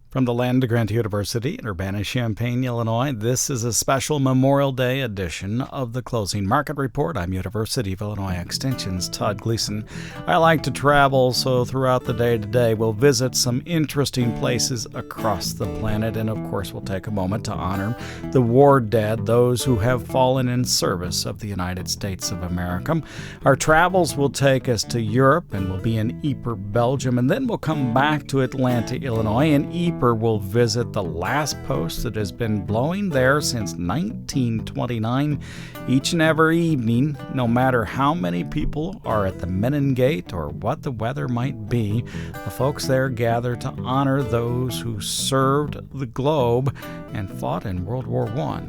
From the land grant University in Urbana-Champaign, Illinois, this is a special Memorial Day edition of the Closing Market Report. I'm University of Illinois Extension's Todd Gleason. I like to travel, so throughout the day today, we'll visit some interesting places across the planet, and of course, we'll take a moment to honor the war dead, those who have fallen in service of the United States of America. Our travels will take us to Europe, and we'll be in Ypres, Belgium, and then we'll come back to Atlanta, Illinois, and Ypres will visit the last post that has been blowing there since 1929. Each and every evening, no matter how many people are at the Menin Gate or what the weather might be, the folks there gather to honor those who served the globe and fought in World War I.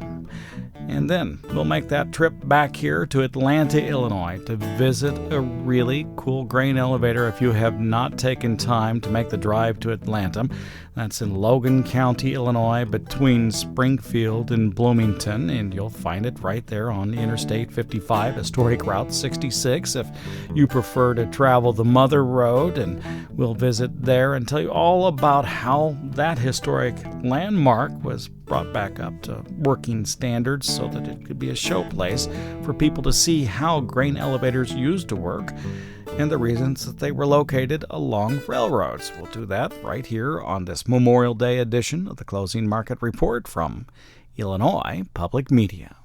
And then we'll make that trip back here to Atlanta, Illinois to visit a really cool grain elevator if you have not taken time to make the drive to Atlanta. That's in Logan County, Illinois, between Springfield and Bloomington, and you'll find it right there on Interstate 55, Historic Route 66, if you prefer to travel the Mother Road. And we'll visit there and tell you all about how that historic landmark was brought back up to working standards so that it could be a showplace for people to see how grain elevators used to work and the reasons that they were located along railroads. We'll do that right here on this Memorial Day edition of the Closing Market Report from Illinois Public Media.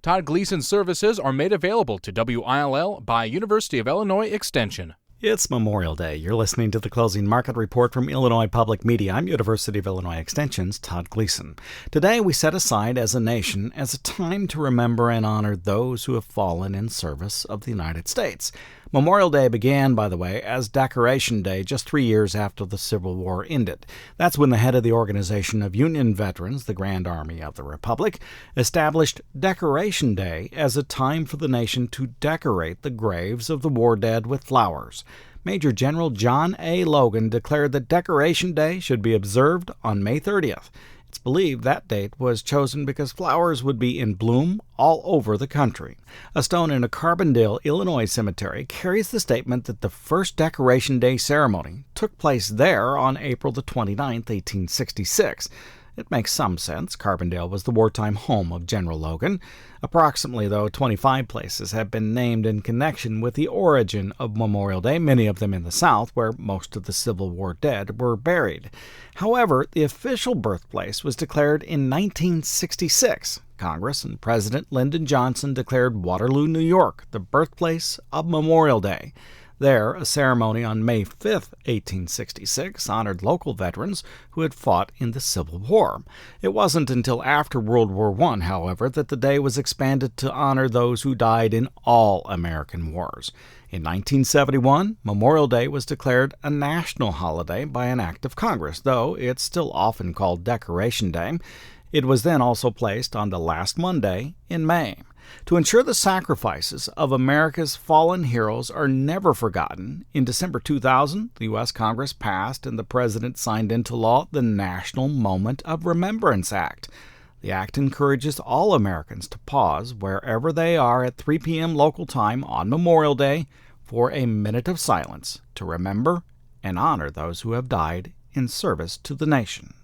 Todd Gleason services are made available to WILL by University of Illinois Extension. It's Memorial Day. You're listening to the Closing Market Report from Illinois Public Media. I'm University of Illinois Extension's Todd Gleason. Today we set aside as a nation as a time to remember and honor those who have fallen in service of the United States. Memorial Day began, by the way, as Decoration Day just 3 years after the Civil War ended. That's when the head of the Organization of Union Veterans, the Grand Army of the Republic, established Decoration Day as a time for the nation to decorate the graves of the war dead with flowers. Major General John A. Logan declared that Decoration Day should be observed on May 30th. It's believed that date was chosen because flowers would be in bloom all over the country. A stone in a Carbondale, Illinois cemetery carries the statement that the first Decoration Day ceremony took place there on April the 29th, 1866. It makes some sense. Carbondale was the wartime home of General Logan. Approximately, though, 25 places have been named in connection with the origin of Memorial Day, many of them in the South, where most of the Civil War dead were buried. However, the official birthplace was declared in 1966. Congress and President Lyndon Johnson declared Waterloo, New York, the birthplace of Memorial Day. There, a ceremony on May 5, 1866, honored local veterans who had fought in the Civil War. It wasn't until after World War I, however, that the day was expanded to honor those who died in all American wars. In 1971, Memorial Day was declared a national holiday by an act of Congress, though it's still often called Decoration Day. It was then also placed on the last Monday in May. To ensure the sacrifices of America's fallen heroes are never forgotten, in December 2000, the U.S. Congress passed and the President signed into law the National Moment of Remembrance Act. The act encourages all Americans to pause wherever they are at 3 p.m. local time on Memorial Day for a minute of silence to remember and honor those who have died in service to the nation.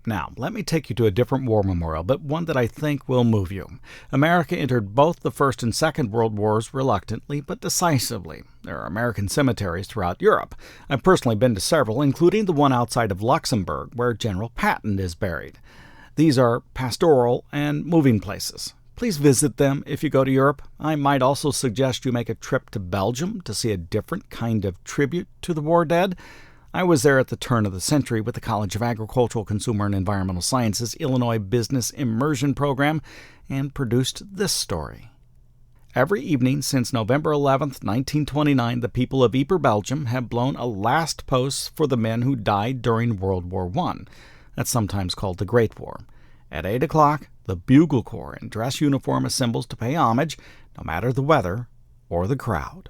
Now, let me take you to a different war memorial, but one that I think will move you. America entered both the First and Second World Wars reluctantly but decisively. There are American cemeteries throughout Europe. I've personally been to several, including the one outside of Luxembourg, where General Patton is buried. These are pastoral and moving places. Please visit them if you go to Europe. I might also suggest you make a trip to Belgium to see a different kind of tribute to the war dead. I was there at the turn of the century with the College of Agricultural, Consumer, and Environmental Sciences Illinois Business Immersion Program and produced this story. Every evening since November 11th, 1929, the people of Ypres, Belgium have blown a last post for the men who died during World War I. That's sometimes called the Great War. At 8 o'clock, the Bugle Corps in dress uniform assembles to pay homage, no matter the weather or the crowd.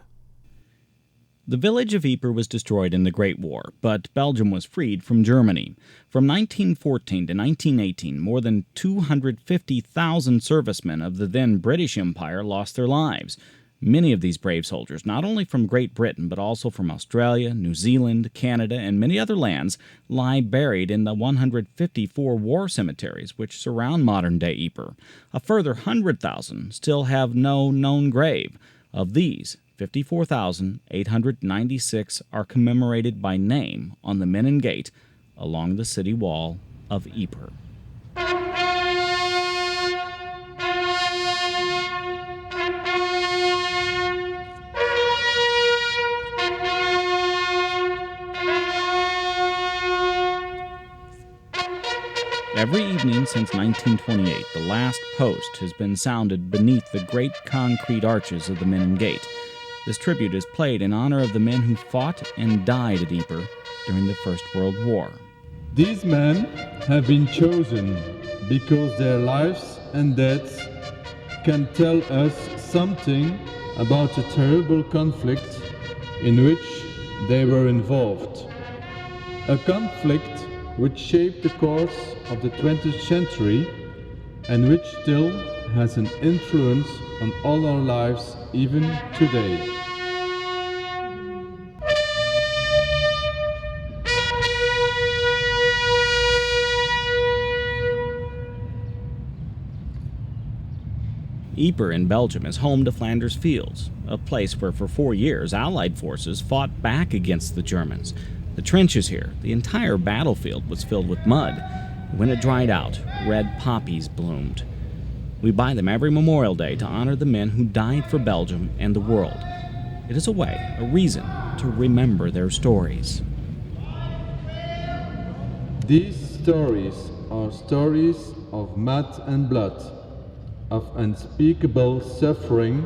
The village of Ypres was destroyed in the Great War, but Belgium was freed from Germany. From 1914 to 1918, more than 250,000 servicemen of the then British Empire lost their lives. Many of these brave soldiers, not only from Great Britain, but also from Australia, New Zealand, Canada, and many other lands, lie buried in the 154 war cemeteries which surround modern-day Ypres. A further 100,000 still have no known grave. Of these, 54,896 are commemorated by name on the Menin Gate along the city wall of Ypres. Every evening since 1928, the last post has been sounded beneath the great concrete arches of the Menin Gate. This tribute is played in honor of the men who fought and died at Ypres during the First World War. These men have been chosen because their lives and deaths can tell us something about a terrible conflict in which they were involved. A conflict which shaped the course of the 20th century and which still has an influence on all our lives even today. Ypres in Belgium is home to Flanders Fields, a place where for 4 years Allied forces fought back against the Germans. The trenches here, the entire battlefield, was filled with mud. When it dried out, red poppies bloomed. We buy them every Memorial Day to honor the men who died for Belgium and the world. It is a way, a reason, to remember their stories. These stories are stories of mud and blood, of unspeakable suffering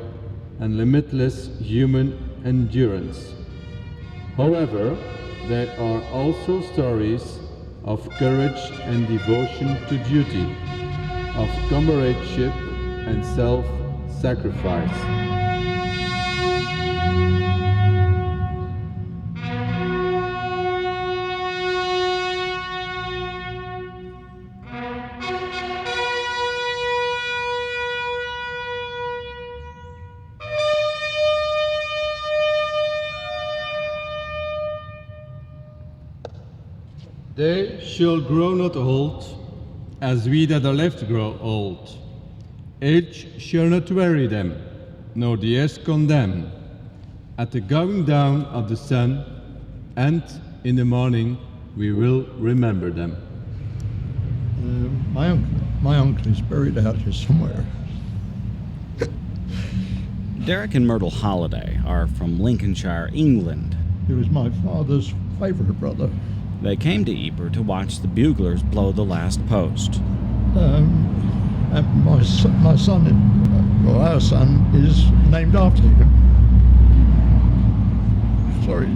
and limitless human endurance. However, there are also stories of courage and devotion to duty, of comradeship and self-sacrifice. They shall grow not old, as we that are left grow old. Age shall not weary them, nor the years condemn. At the going down of the sun, and in the morning, we will remember them. My uncle is buried out here somewhere. Derek and Myrtle Holliday are from Lincolnshire, England. He was my father's favorite brother. They came to Ypres to watch the buglers blow the last post. And my son, well, our son, is named after him. Sorry.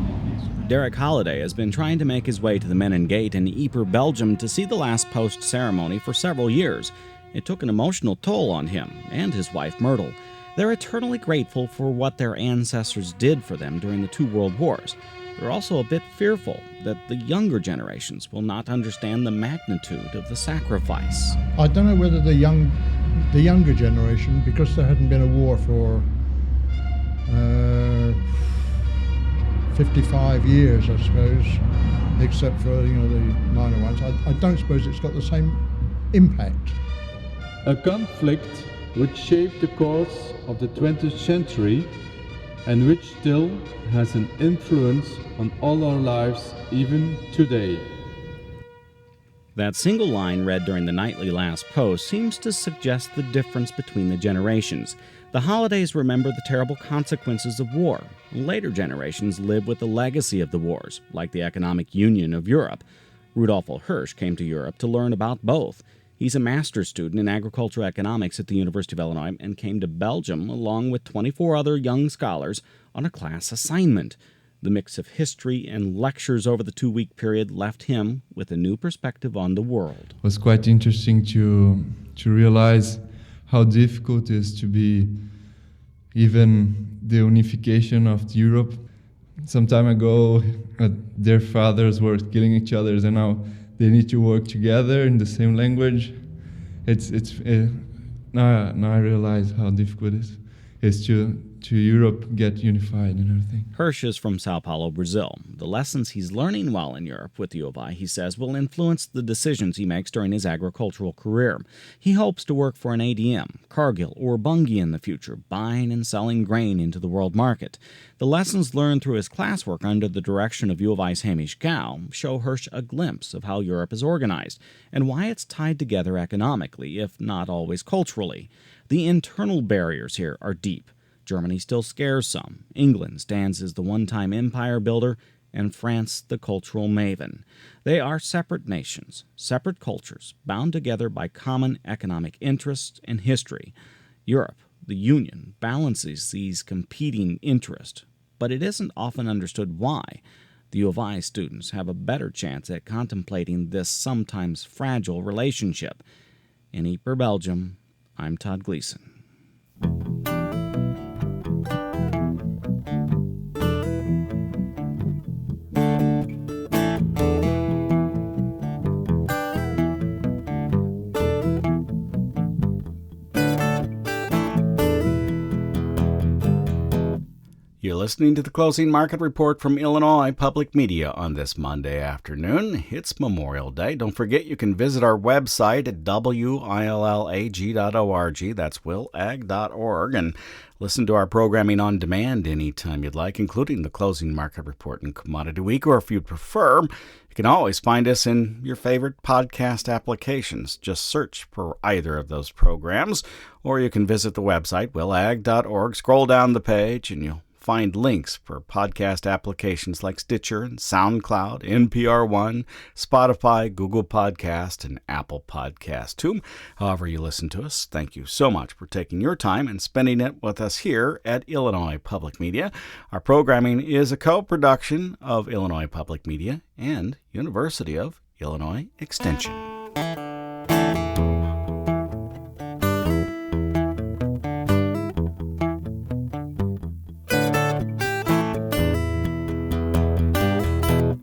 Derek Holliday has been trying to make his way to the Menin Gate in Ypres, Belgium to see the last post ceremony for several years. It took an emotional toll on him and his wife Myrtle. They're eternally grateful for what their ancestors did for them during the 2 world wars. They're also a bit fearful that the younger generations will not understand the magnitude of the sacrifice. I don't know whether the younger generation, because there hadn't been a war for 55 years, I suppose, except for the minor ones. I don't suppose it's got the same impact. A conflict which shaped the course of the 20th century and which still has an influence on all our lives even today. That single line read during the nightly last post seems to suggest the difference between the generations. The holidays remember the terrible consequences of war. Later generations live with the legacy of the wars, like the economic union of Europe. Rudolf Hirsch came to Europe to learn about both. He's a master's student in agricultural economics at the University of Illinois and came to Belgium along with 24 other young scholars on a class assignment. The mix of history and lectures over the 2-week period left him with a new perspective on the world. It was quite interesting to realize how difficult it is to be even the unification of Europe. Some time ago, their fathers were killing each other, and now they need to work together in the same language. Now I realize how difficult it is to Europe get unified and everything. Hirsch is from Sao Paulo, Brazil. The lessons he's learning while in Europe with U of I, he says, will influence the decisions he makes during his agricultural career. He hopes to work for an ADM, Cargill, or Bunge in the future, buying and selling grain into the world market. The lessons learned through his classwork under the direction of U of I's Hamish Gow show Hirsch a glimpse of how Europe is organized and why it's tied together economically, if not always culturally. The internal barriers here are deep. Germany still scares some. England stands as the one-time empire builder, and France the cultural maven. They are separate nations, separate cultures, bound together by common economic interests and history. Europe, the Union, balances these competing interests, but it isn't often understood why. The U of I students have a better chance at contemplating this sometimes fragile relationship. In Ypres, Belgium, I'm Todd Gleason. You're listening to the Closing Market Report from Illinois Public Media on this Monday afternoon. It's Memorial Day. Don't forget you can visit our website at willag.org. That's willag.org. And listen to our programming on demand anytime you'd like, including the Closing Market Report and Commodity Week. Or if you'd prefer, you can always find us in your favorite podcast applications. Just search for either of those programs. Or you can visit the website, willag.org. Scroll down the page and you'll find links for podcast applications like Stitcher and SoundCloud, NPR One, Spotify, Google Podcast, and Apple Podcast too. However you listen to us, thank you so much for taking your time and spending it with us here at Illinois Public Media. Our programming is a co-production of Illinois Public Media and University of Illinois Extension.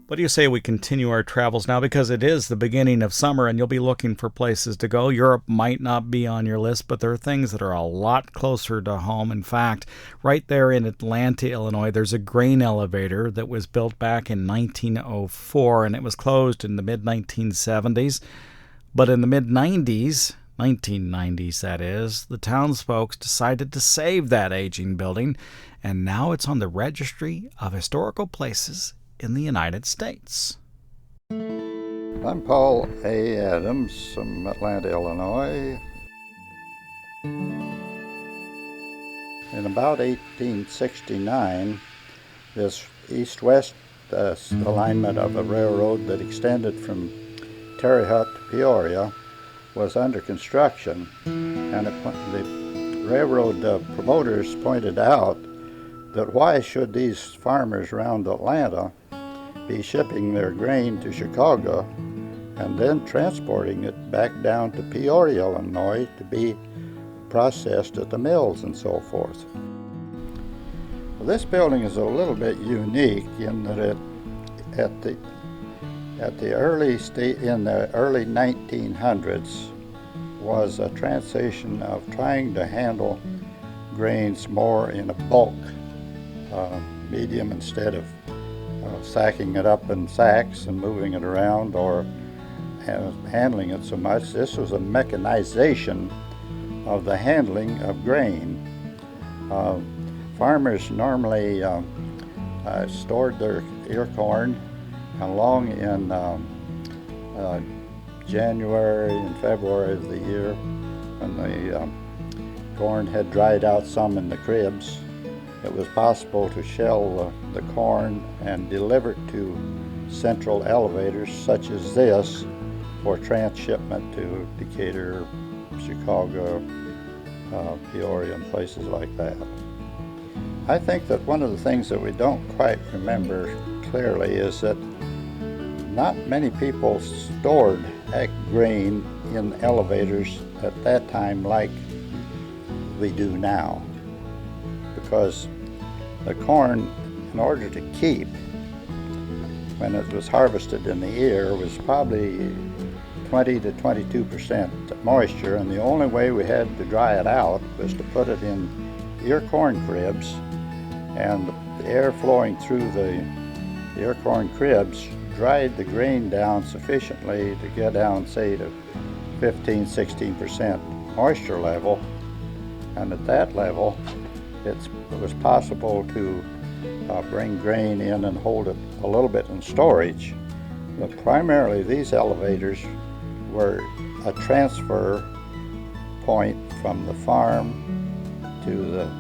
What do you say we continue our travels now? Because it is the beginning of summer and you'll be looking for places to go. Europe might not be on your list, but there are things that are a lot closer to home. In fact, right there in Atlanta, Illinois, there's a grain elevator that was built back in 1904 and it was closed in the mid-1970s. But in the mid-90s, 1990s that is, the townsfolk decided to save that aging building, and now it's on the Registry of Historical Places in the United States. I'm Paul A. Adams from Atlanta, Illinois. In about 1869, this east-west alignment of a railroad that extended from Terre Haute to Peoria was under construction, and the railroad promoters pointed out that why should these farmers around Atlanta be shipping their grain to Chicago and then transporting it back down to Peoria, Illinois to be processed at the mills and so forth. Well, this building is a little bit unique in that it in the early 1900s was a transition of trying to handle grains more in a bulk medium instead of sacking it up in sacks and moving it around or handling it so much. This was a mechanization of the handling of grain. Farmers normally stored their ear corn along in January and February of the year when the corn had dried out some in the cribs. It was possible to shell the corn and deliver it to central elevators such as this for transshipment to Decatur, Chicago, Peoria, and places like that. I think that one of the things that we don't quite remember clearly is that not many people stored grain in elevators at that time like we do now, because the corn, in order to keep, when it was harvested in the ear, was probably 20 to 22% moisture, and the only way we had to dry it out was to put it in ear corn cribs, and the air flowing through the ear corn cribs dried the grain down sufficiently to get down, say, to 15-16% moisture level, and at that level it was possible to bring grain in and hold it a little bit in storage. But primarily these elevators were a transfer point from the farm to the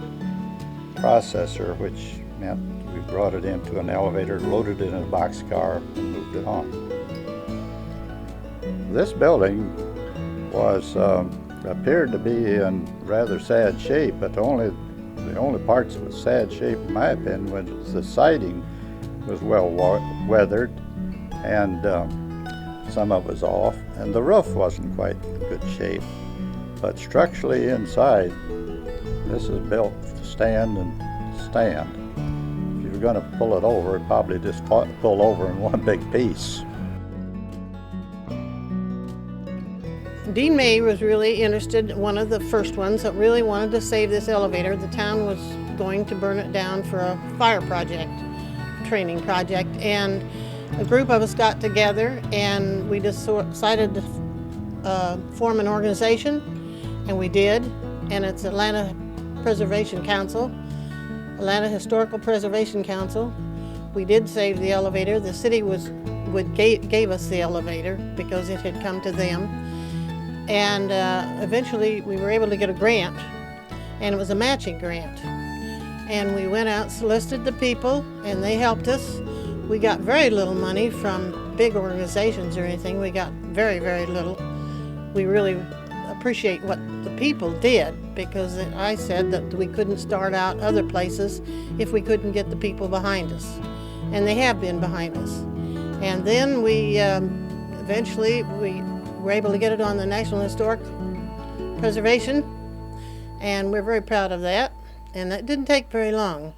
processor, which meant we brought it into an elevator, loaded it in a boxcar, and moved it on. This building appeared to be in rather sad shape, but the only parts of its sad shape, in my opinion, was the siding was well weathered, and some of it was off, and the roof wasn't quite in good shape. But structurally inside, this is built to stand and stand. If you were going to pull it over, it'd probably just pull over in one big piece. Dean May was really interested, one of the first ones that really wanted to save this elevator. The town was going to burn it down for a fire project, training project, and a group of us got together and we just decided to form an organization, and we did, and it's Atlanta Preservation Council, Atlanta Historical Preservation Council. We did save the elevator. The city gave us the elevator because it had come to them. And eventually we were able to get a grant, and it was a matching grant. And we went out, solicited the people, and they helped us. We got very little money from big organizations or anything. We got very, very little. We really appreciate what the people did, because I said that we couldn't start out other places if we couldn't get the people behind us. And they have been behind us. And then we eventually were able to get it on the National Historic Preservation, and we're very proud of that. And that didn't take very long.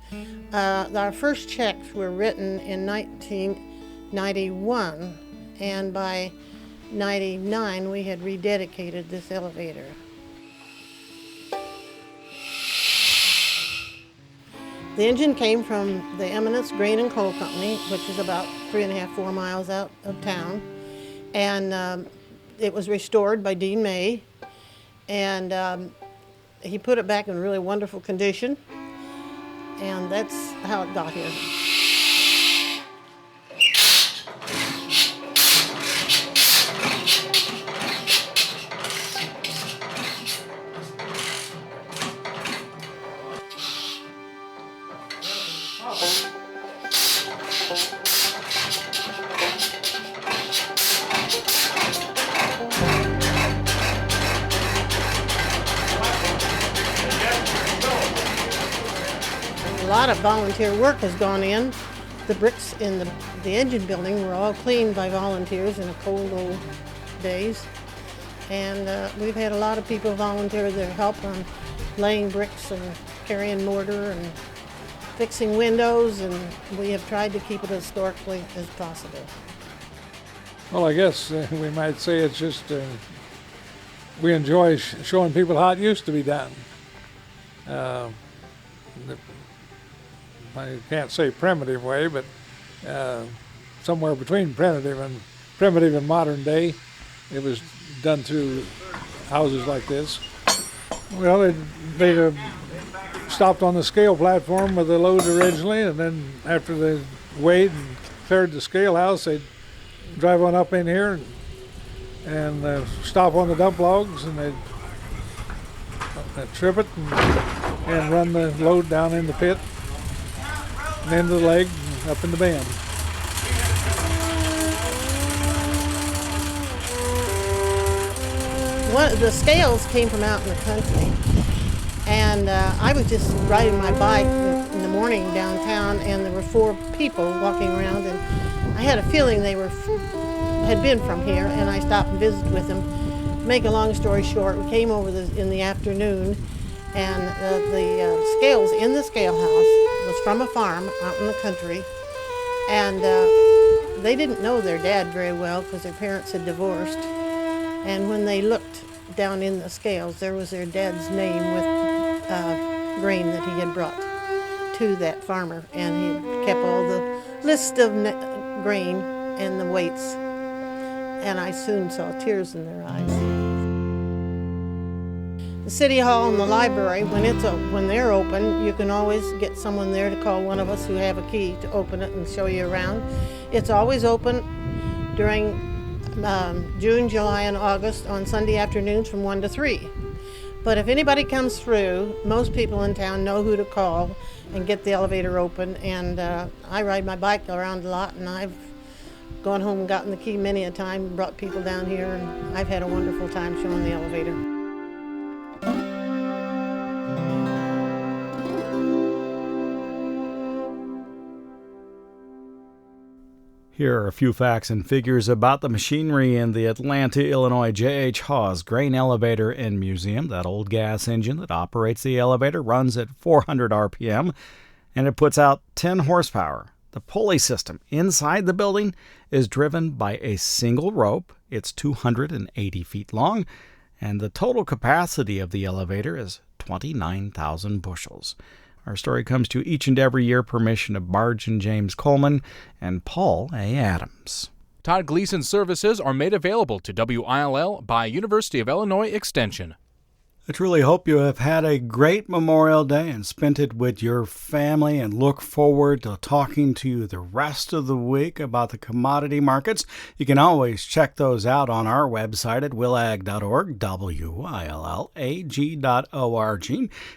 Our first checks were written in 1991, and by 99 we had rededicated this elevator. The engine came from the Eminence Grain and Coal Company, which is about 3.5–4 miles out of town, and it was restored by Dean May, and he put it back in really wonderful condition, and that's how it got here. A lot of volunteer work has gone in. The bricks in the engine building were all cleaned by volunteers in the cold old days. And we've had a lot of people volunteer their help on laying bricks and carrying mortar and fixing windows, and we have tried to keep it as historically as possible. Well, I guess we might say it's just we enjoy showing people how it used to be done. I can't say primitive way, but somewhere between primitive and modern day. It was done through houses like this. Well, they stopped on the scale platform with the loads originally, and then after they weighed and cleared the scale house, they'd drive on up in here and stop on the dump logs, and they'd trip it and run the load down in the pit and into the leg and up in the bend. The scales came from out in the country, and I was just riding my bike in the morning downtown, and there were 4 people walking around, and I had a feeling they had been from here, and I stopped and visited with them. To make a long story short, we came over in the afternoon, and the scales in the scale house was from a farm out in the country, and they didn't know their dad very well because their parents had divorced. And when they looked down in the scales, there was their dad's name with grain that he had brought to that farmer. And he had kept all the list of grain and the weights. And I soon saw tears in their eyes. The City Hall and the library, when they're open, you can always get someone there to call one of us who have a key to open it and show you around. It's always open during June, July, and August on Sunday afternoons from 1 to 3. But if anybody comes through, most people in town know who to call and get the elevator open. And I ride my bike around a lot, and I've gone home and gotten the key many a time and brought people down here, and I've had a wonderful time showing the elevator. Here are a few facts and figures about the machinery in the Atlanta, Illinois J.H. Hawes Grain Elevator and Museum. That old gas engine that operates the elevator runs at 400 RPM, and it puts out 10 horsepower. The pulley system inside the building is driven by a single rope. It's 280 feet long, and the total capacity of the elevator is 29,000 bushels. Our story comes to each and every year permission of Marge and James Coleman and Paul A. Adams. Todd Gleason services are made available to WILL by University of Illinois Extension. I truly hope you have had a great Memorial Day and spent it with your family, and look forward to talking to you the rest of the week about the commodity markets. You can always check those out on our website at willag.org, willag.org.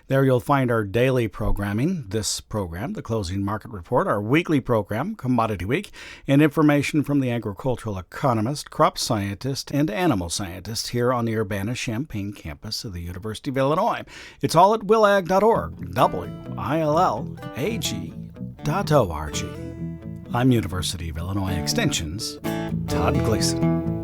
There you'll find our daily programming, this program, the Closing Market Report, our weekly program, Commodity Week, and information from the agricultural economist, crop scientist, and animal scientist here on the Urbana-Champaign campus of the University of Illinois. It's all at willag.org, willag.org. I'm University of Illinois Extension's Todd Gleason.